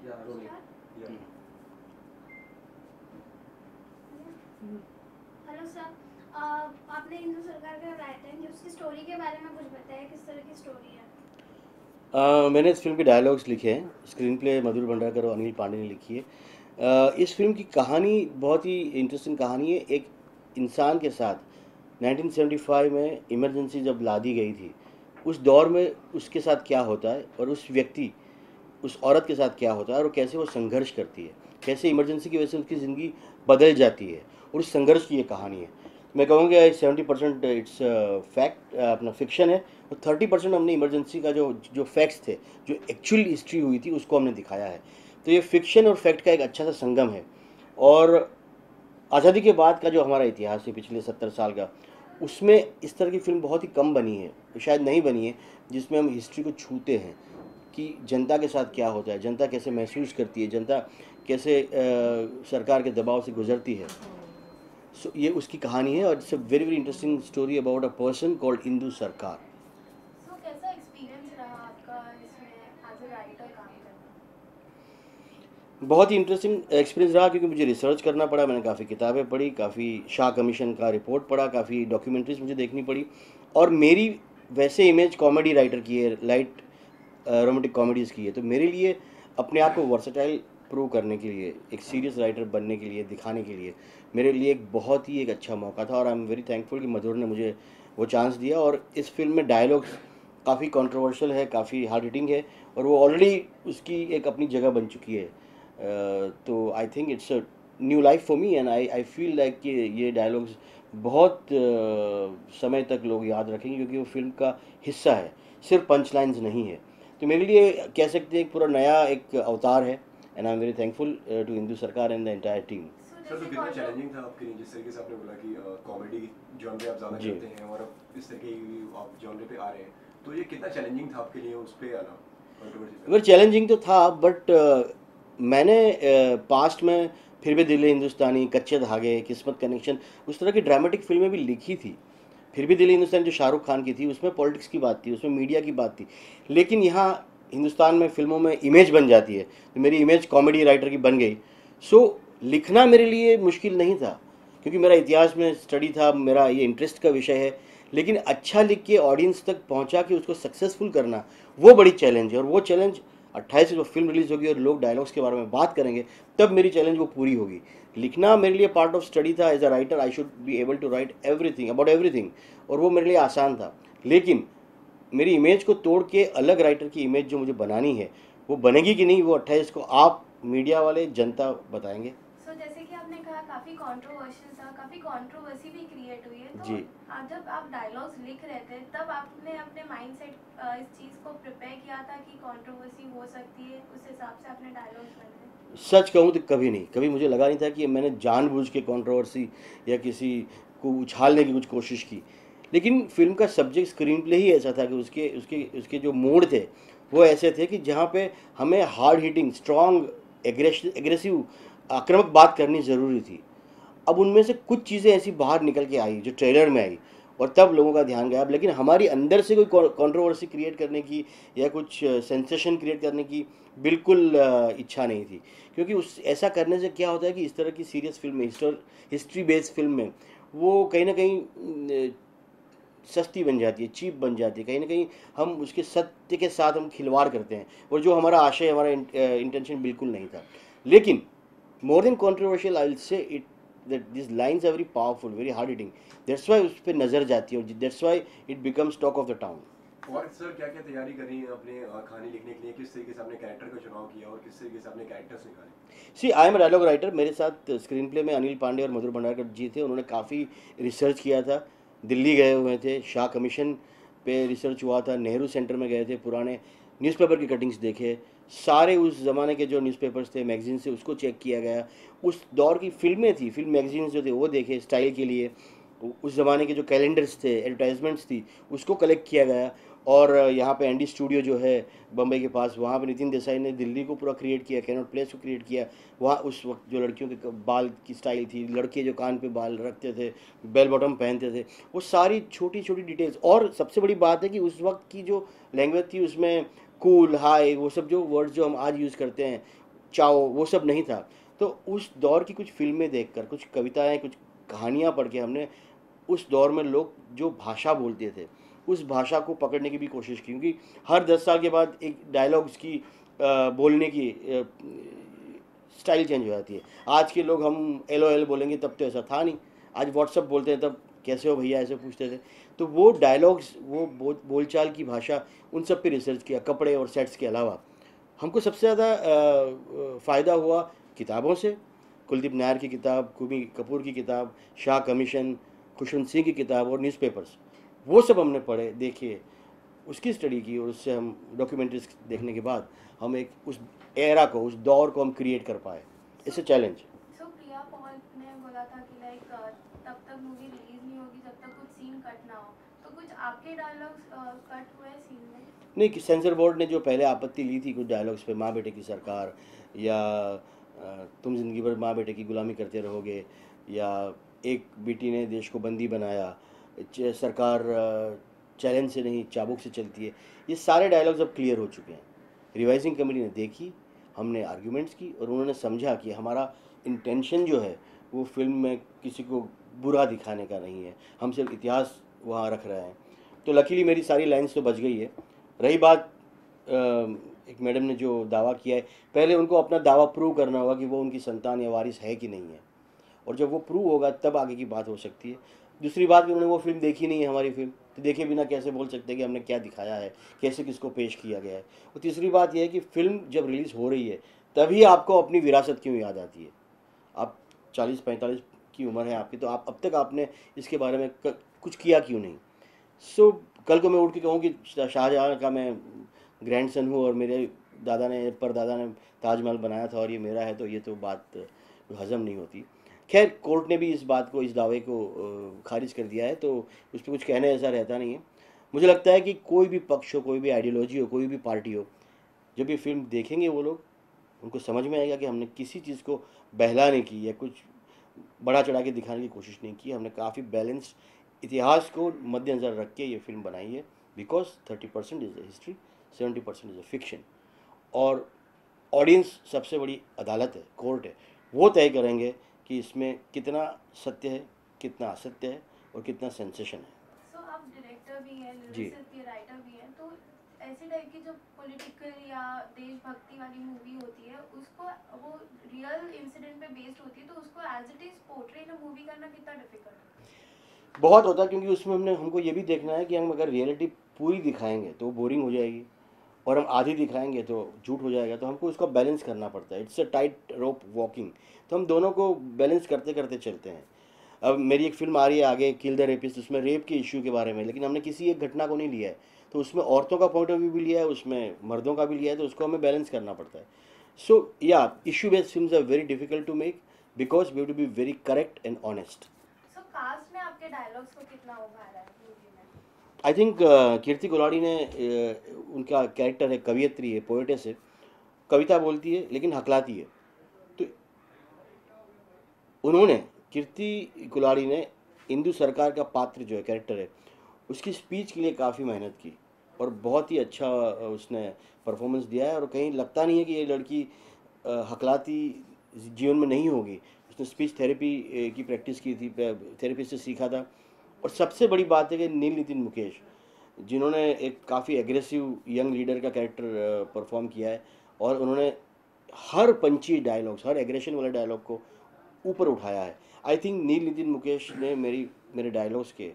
या रोलिंग या hello sir, आपने हिंदू सरकार का राइटर है, उसकी स्टोरी के बारे में कुछ बताया, किस तरह की स्टोरी है? मैंने इस फिल्म के डायलॉग्स लिखे हैं, स्क्रीन प्ले मधुर भंडारकर और अनिल पांडे ने लिखी है। इस फिल्म की कहानी बहुत ही इंटरेस्टिंग कहानी है। एक इंसान के साथ 1975 में इमरजेंसी जब ला दी गई थी, उस दौर में उसके साथ क्या होता है और उस व्यक्ति, उस औरत के साथ क्या होता है और कैसे वो संघर्ष करती है, कैसे इमरजेंसी की वजह से उसकी ज़िंदगी बदल जाती है, और उस संघर्ष की ये कहानी है। मैं कहूँगा 70% इट्स फैक्ट, अपना फिक्शन है, और 30% हमने इमरजेंसी का जो जो फैक्ट्स थे, जो एक्चुअल हिस्ट्री हुई थी, उसको हमने दिखाया है। तो ये फिक्शन और फैक्ट का एक अच्छा सा संगम है। और आज़ादी के बाद का जो हमारा इतिहास है पिछले 70 साल का, उसमें इस तरह की फिल्म बहुत ही कम बनी है, शायद नहीं बनी है, जिसमें हम हिस्ट्री को छूते हैं कि जनता के साथ क्या होता है, जनता कैसे महसूस करती है, जनता कैसे सरकार के दबाव से गुजरती है। सो ये उसकी कहानी है, और it's a very very interesting story about a person called Indu सरकार। सो कैसा एक्सपीरियंस रहा आपका इसमें एज अ राइटर काम करना? बहुत ही इंटरेस्टिंग एक्सपीरियंस रहा, क्योंकि मुझे रिसर्च करना पड़ा। मैंने काफ़ी किताबें पढ़ी, काफ़ी शाह कमीशन का रिपोर्ट पढ़ा, काफ़ी डॉक्यूमेंट्रीज मुझे देखनी पड़ी। और मेरी वैसे इमेज कॉमेडी राइटर की है, लाइट रोमांटिक कॉमेडीज़ की है, तो मेरे लिए अपने आप को वर्सेटाइल प्रूव करने के लिए, एक सीरियस राइटर बनने के लिए, दिखाने के लिए, मेरे लिए एक बहुत ही एक अच्छा मौका था। और आई एम वेरी थैंकफुल कि मधुर ने मुझे वो चांस दिया। और इस फिल्म में डायलॉग्स काफ़ी कंट्रोवर्शियल है, काफ़ी हार्ड हिटिंग है, और वो ऑलरेडी उसकी एक अपनी जगह बन चुकी है। तो I think it's a new life for me, and I feel like कि ये डायलॉग्स बहुत समय तक लोग याद रखेंगे, क्योंकि वो फिल्म का हिस्सा है, सिर्फ पंच लाइन्स नहीं है। तो मेरे लिए कह सकते हैं एक पूरा नया एक अवतार है, and I am very thankful to Indu Sarkar and the entire team. Sir, तो कितना चैलेंजिंग था आपके लिए, जिस तरीके से आपने बोला कि कॉमेडी जॉनरे आप ज़्यादा जी, करते हैं और अब इस तरीके की आप जॉनरे पे आ रहे हैं, तो ये कितना चैलेंजिंग था आपके लिए उस पे आना, कंट्रोवर्सी पे वेल आना? चैलेंजिंग तो था, बट मैंने पास्ट में फिर भी दिल है हिंदुस्तानी, कच्चे धागे, किस्मत कनेक्शन, उस तरह की ड्रामेटिक फिल्में भी लिखी थी। फिर भी दिल है हिंदुस्तानी जो शाहरुख खान की थी, उसमें पॉलिटिक्स की बात थी, उसमें मीडिया की बात थी। लेकिन यहाँ हिंदुस्तान में फिल्मों में इमेज बन जाती है, तो मेरी इमेज कॉमेडी राइटर की बन गई। सो लिखना मेरे लिए मुश्किल नहीं था, क्योंकि मेरा इतिहास में स्टडी था, मेरा ये इंटरेस्ट का विषय है। लेकिन अच्छा लिख के ऑडियंस तक पहुंचा के उसको सक्सेसफुल करना, वो बड़ी चैलेंज है। और वो चैलेंज 28 से जब फिल्म रिलीज होगी और लोग डायलॉग्स के बारे में बात करेंगे, तब मेरी चैलेंज वो पूरी होगी। लिखना मेरे लिए पार्ट ऑफ स्टडी था। As a writer I should be able to write everything about everything, और वो मेरे लिए आसान था। लेकिन मेरी इमेज को तोड़ के अलग राइटर की इमेज जो मुझे बनानी है, वो बनेगी कि नहीं, वो 28 को आप मीडिया वाले, जनता बताएंगे। सो जैसे कि आपने कहा काफ़ी कंट्रोवर्शियल था, काफ़ी कंट्रोवर्सी भी क्रिएट हुई है, तो जी, जब आप डायलॉग्स लिख रहे थे तब आपने अपने माइंड सेट इस चीज़ को प्रिपेयर किया था कि कंट्रोवर्सी हो सकती है, उस हिसाब से आपने डायलॉग्स बनाए? सच कहूँ तो कभी नहीं, कभी मुझे लगा नहीं था कि मैंने जानबूझ के कंट्रोवर्सी या किसी को उछालने की कुछ कोशिश की। लेकिन फिल्म का सब्जेक्ट, स्क्रीन प्ले ही ऐसा था कि उसके उसके उसके जो मोड थे, वो ऐसे थे कि जहाँ पे हमें हार्ड हिटिंग, स्ट्रॉन्ग, एग्रेसिव, आक्रामक बात करनी ज़रूरी थी। अब उनमें से कुछ चीज़ें ऐसी बाहर निकल के आई जो ट्रेलर में आई, और तब लोगों का ध्यान गया। अब लेकिन हमारी अंदर से कोई कंट्रोवर्सी क्रिएट करने की या कुछ सेंसेशन क्रिएट करने की बिल्कुल इच्छा नहीं थी। क्योंकि उस ऐसा करने से क्या होता है कि इस तरह की सीरियस फिल्म में, हिस्ट्री बेस्ड फिल्म में, वो कहीं ना कहीं सस्ती बन जाती है, चीप बन जाती है। कहीं ना कहीं हम उसके सत्य के साथ हम खिलवाड़ करते हैं, और जो हमारा आशय, हमारा इंटेंशन बिल्कुल नहीं था। लेकिन more than controversial, I will say it that these lines are very powerful, very hard hitting. That's why उस पर नज़र जाती है, और that's why it becomes talk of the town. और सर, क्या क्या तैयारी कर रही हैं अपने कहानी लिखने के लिए, किस तरीके से आपने कैरेक्टर का चुनाव किया और किस तरीके से आपने कैरेक्टर्स निकाले? See, I am a dialogue writer. मेरे साथ स्क्रीन प्ले में अनिल पांडे और मधुर भंडारकर जी थे। उन्होंने काफ़ी रिसर्च किया था, दिल्ली गए हुए थे, शाह कमीशन पे रिसर्च हुआ था, नेहरू सेंटर में गए थे, पुराने न्यूज़पेपर की कटिंग्स देखे, सारे उस ज़माने के जो न्यूज़पेपर्स थे, मैगजीन से, उसको चेक किया गया। उस दौर की फिल्में थी, फिल्म मैगजीन्स जो थे वो देखे स्टाइल के लिए। उस ज़माने के जो कैलेंडर्स थे, एडवर्टाइजमेंट्स थी, उसको कलेक्ट किया गया। और यहाँ पे एनडी स्टूडियो जो है बम्बई के पास, वहाँ पे नितिन देसाई ने दिल्ली को पूरा क्रिएट किया, कैनॉट प्लेस को क्रिएट किया। वहाँ उस वक्त जो लड़कियों के बाल की स्टाइल थी, लड़के जो कान पे बाल रखते थे, बेल बॉटम पहनते थे, वो सारी छोटी छोटी डिटेल्स। और सबसे बड़ी बात है कि उस वक्त की जो लैंग्वेज थी, उसमें कूल, हाई, वो सब जो वर्ड्स जो हम आज यूज़ करते हैं, चाओ, वो सब नहीं था। तो उस दौर की कुछ फ़िल्में देखकर, कुछ कविताएँ, कुछ कहानियाँ पढ़ के हमने उस दौर में लोग जो भाषा बोलते थे, उस भाषा को पकड़ने की भी कोशिश की, क्योंकि हर 10 साल के बाद एक डायलॉग्स की बोलने की स्टाइल चेंज हो जाती है। आज के लोग हम एलओएल बोलेंगे, तब तो ऐसा था नहीं। आज व्हाट्सएप बोलते हैं, तब कैसे हो भैया ऐसे पूछते थे। तो वो डायलॉग्स, वो बोलचाल की भाषा, उन सब पे रिसर्च किया, कपड़े और सेट्स के अलावा। हमको सबसे ज़्यादा फ़ायदा हुआ किताबों से। कुलदीप नायर की किताब, कुमी कपूर की किताब, शाह कमीशन, खुशवंत सिंह की किताब और न्यूज़पेपर्स, वो सब हमने पढ़े, देखे, उसकी स्टडी की, और उससे हम डॉक्यूमेंट्रीज देखने के बाद हम एक उस एरा को, उस दौर को हम क्रिएट कर पाए। It's a challenge. So Priya Paul ने बोला था कि लाइक तब तक मूवी रिलीज नहीं होगी जब तक कुछ सीन कट ना हो, तो कुछ आपके डायलॉग्स कट हुए सीन में? नहीं, कि सेंसर बोर्ड ने जो पहले आपत्ति ली थी कुछ डायलॉग्स पे, माँ बेटे की सरकार, या तुम ज़िंदगी भर माँ बेटे की गुलामी करते रहोगे, या एक बेटी ने देश को बंदी बनाया, सरकार चैलेंज से नहीं चाबुक से चलती है, ये सारे डायलॉग्स अब क्लियर हो चुके हैं। रिवाइजिंग कमेटी ने देखी, हमने आर्ग्यूमेंट्स की, और उन्होंने समझा कि हमारा इंटेंशन जो है वो फिल्म में किसी को बुरा दिखाने का नहीं है, हम सिर्फ इतिहास वहाँ रख रहे हैं। तो लकीली मेरी सारी लाइन्स तो बच गई है। रही बात एक मैडम ने जो दावा किया है, पहले उनको अपना दावा प्रूव करना होगा कि वो उनकी संतान या वारिस है कि नहीं है, और जब वो प्रूव होगा तब आगे की बात हो सकती है। दूसरी बात कि उन्होंने वो फिल्म देखी नहीं है, हमारी फिल्म, तो देखे बिना कैसे बोल सकते हैं कि हमने क्या दिखाया है, कैसे किसको पेश किया गया है। और तीसरी बात यह है कि फिल्म जब रिलीज़ हो रही है तभी आपको अपनी विरासत क्यों याद आती है। आप 40-45 की उम्र है आपकी, तो आप अब तक आपने इसके बारे में कुछ किया क्यों नहीं। सो कल को मैं उठ के कहूँ कि शाहजहाँ का मैं ग्रैंडसन हूँ और मेरे दादा ने, परदादा ने ताजमहल बनाया था और ये मेरा है, तो ये तो बात हजम नहीं होती। खैर, कोर्ट ने भी इस बात को, इस दावे को खारिज कर दिया है, तो उस पर कुछ कहने ऐसा रहता नहीं है। मुझे लगता है कि कोई भी पक्ष हो, कोई भी आइडियोलॉजी हो, कोई भी पार्टी हो, जब ये फिल्म देखेंगे वो लोग, उनको समझ में आएगा कि हमने किसी चीज़ को बहलाने की या कुछ बड़ा चढ़ा के दिखाने की कोशिश नहीं की। हमने काफ़ी बैलेंस्ड इतिहास को मद्देनज़र रख के ये फिल्म बनाई है, because 30% is a history, 70% is a fiction. और ऑडियंस सबसे बड़ी अदालत है, कोर्ट है, वो तय करेंगे कि इसमें कितना सत्य है, कितना असत्य है और कितना सेंसेशन है। सो आप डायरेक्टर भी हैं, जी। लिरिसिस्ट भी, राइटर भी हैं, तो ऐसे टाइप की जो पॉलिटिकल या देशभक्ति वाली मूवी होती है उसको, वो रियल इंसिडेंट पे बेस्ड होती है, तो उसको as it is portray in a movie करना कितना डिफिकल्ट है? बहुत होता है, क्योंकि उसमें हमको ये भी देखना है कि हम अगर रियलिटी पूरी दिखाएंगे तो बोरिंग हो जाएगी, और हम आधी दिखाएंगे तो झूठ हो जाएगा। तो हमको उसको बैलेंस करना पड़ता है। It's a tight rope walking. तो हम दोनों को बैलेंस करते करते चलते हैं। अब मेरी एक फिल्म आ रही है आगे, किल द रेपिस्ट, उसमें रेप के इश्यू के बारे में, लेकिन हमने किसी एक घटना को नहीं लिया है, तो उसमें औरतों का पॉइंट ऑफ व्यू भी लिया है, उसमें मर्दों का भी लिया है, तो उसको हमें बैलेंस करना पड़ता है। सो या issue based films are very difficult to make, because we have to be very correct and honest. So cast ने आपके डायलॉग्स को कितना उभारा है मूवी में? आई थिंक कीर्ति कोलाड़ी ने, उनका कैरेक्टर है, कवियत्री है, पोएटेस है, कविता बोलती है लेकिन हकलाती है। तो उन्होंने, कीर्ति कुलाड़ी ने, इंदु सरकार का पात्र जो है, कैरेक्टर है, उसकी स्पीच के लिए काफ़ी मेहनत की और बहुत ही अच्छा उसने परफॉर्मेंस दिया है। और कहीं लगता नहीं है कि ये लड़की हकलाती जीवन में नहीं होगी। उसने स्पीच थेरेपी की प्रैक्टिस की थी, थेरेपी से सीखा था। और सबसे बड़ी बात है कि नील नितिन मुकेश, जिन्होंने एक काफ़ी एग्रेसिव यंग लीडर का कैरेक्टर परफॉर्म किया है, और उन्होंने हर पंची डायलॉग्स, हर एग्रेशन वाले डायलॉग को ऊपर उठाया है। आई थिंक नील नितिन मुकेश ने मेरे डायलॉग्स के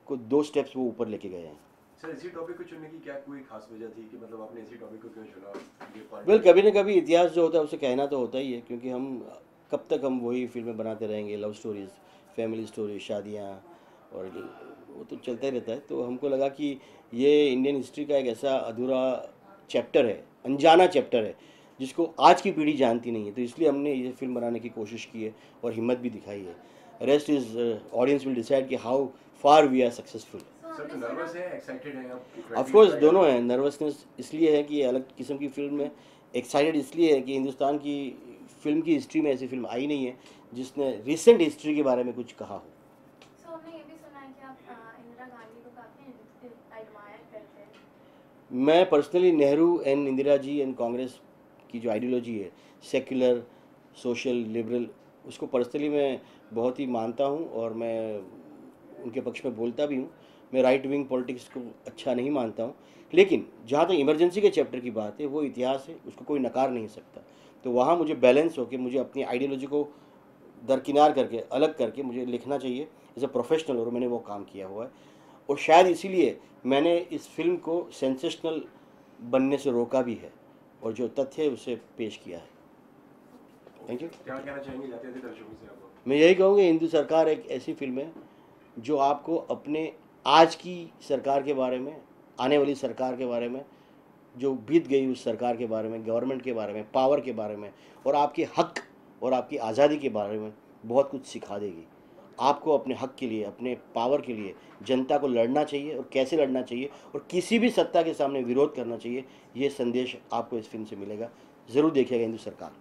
को 2 स्टेप्स वो ऊपर लेके गए हैं। सर, इसी टॉपिक को चुनने की क्या कोई खास वजह थी कि मतलब आपने इसी टॉपिक को क्यों चुना? ये part वेल, कभी ना कभी इतिहास जो होता है उसे कहना तो होता ही है, क्योंकि कब तक हम वही फिल्में बनाते रहेंगे, लव स्टोरीज, फैमिली स्टोरी, शादियाँ, और वो तो चलता ही रहता है। तो हमको लगा कि ये इंडियन हिस्ट्री का एक ऐसा अधूरा चैप्टर है, अनजाना चैप्टर है, जिसको आज की पीढ़ी जानती नहीं है। तो इसलिए हमने ये फिल्म बनाने की कोशिश की है और हिम्मत भी दिखाई है। Rest is audience will decide कि how far we are successful. Sir, तो नर्वस है, एक्साइटेड है आप कि ऑफ कोर्स 2025 दोनों हैं। नर्वसनेस इसलिए है कि ये अलग किस्म की फिल्म है, एक्साइटेड इसलिए है कि हिंदुस्तान की फिल्म की हिस्ट्री में ऐसी फिल्म आई नहीं है जिसने रिसेंट हिस्ट्री के बारे में कुछ कहा हो। सो हमने ये भी सुना है कि आप इंदिरा गांधी को काफी एडमायर करते हैं। मैं personally Nehru and Indira ji and Congress की जो आइडियोलॉजी है, सेक्युलर, सोशल, लिबरल, उसको पर्सनली मैं बहुत ही मानता हूँ और मैं उनके पक्ष में बोलता भी हूँ। मैं राइट विंग पॉलिटिक्स को अच्छा नहीं मानता हूँ, लेकिन जहाँ तक इमरजेंसी के चैप्टर की बात है, वो इतिहास है, उसको कोई नकार नहीं सकता। तो वहाँ मुझे बैलेंस होकर मुझे अपनी आइडियोलॉजी को दरकिनार करके, अलग करके मुझे लिखना चाहिए एज अ प्रोफेशनल, और मैंने वो काम किया हुआ है। और शायद इसीलिए मैंने इस फिल्म को सेंसेशनल बनने से रोका भी है और जो तथ्य है उसे पेश किया है। Thank you. क्या कहना चाहेंगे जाते जाते दर्शकों से आप? मैं यही कहूँगा, हिंदू सरकार एक ऐसी फिल्म है जो आपको अपने आज की सरकार के बारे में, आने वाली सरकार के बारे में, जो बीत गई उस सरकार के बारे में, गवर्नमेंट के बारे में, पावर के बारे में और आपके हक और आपकी आज़ादी के बारे में बहुत कुछ सिखा देगी। आपको अपने हक के लिए, अपने पावर के लिए जनता को लड़ना चाहिए और कैसे लड़ना चाहिए और किसी भी सत्ता के सामने विरोध करना चाहिए, ये संदेश आपको इस फिल्म से मिलेगा। ज़रूर देखिएगा हिंदू सरकार।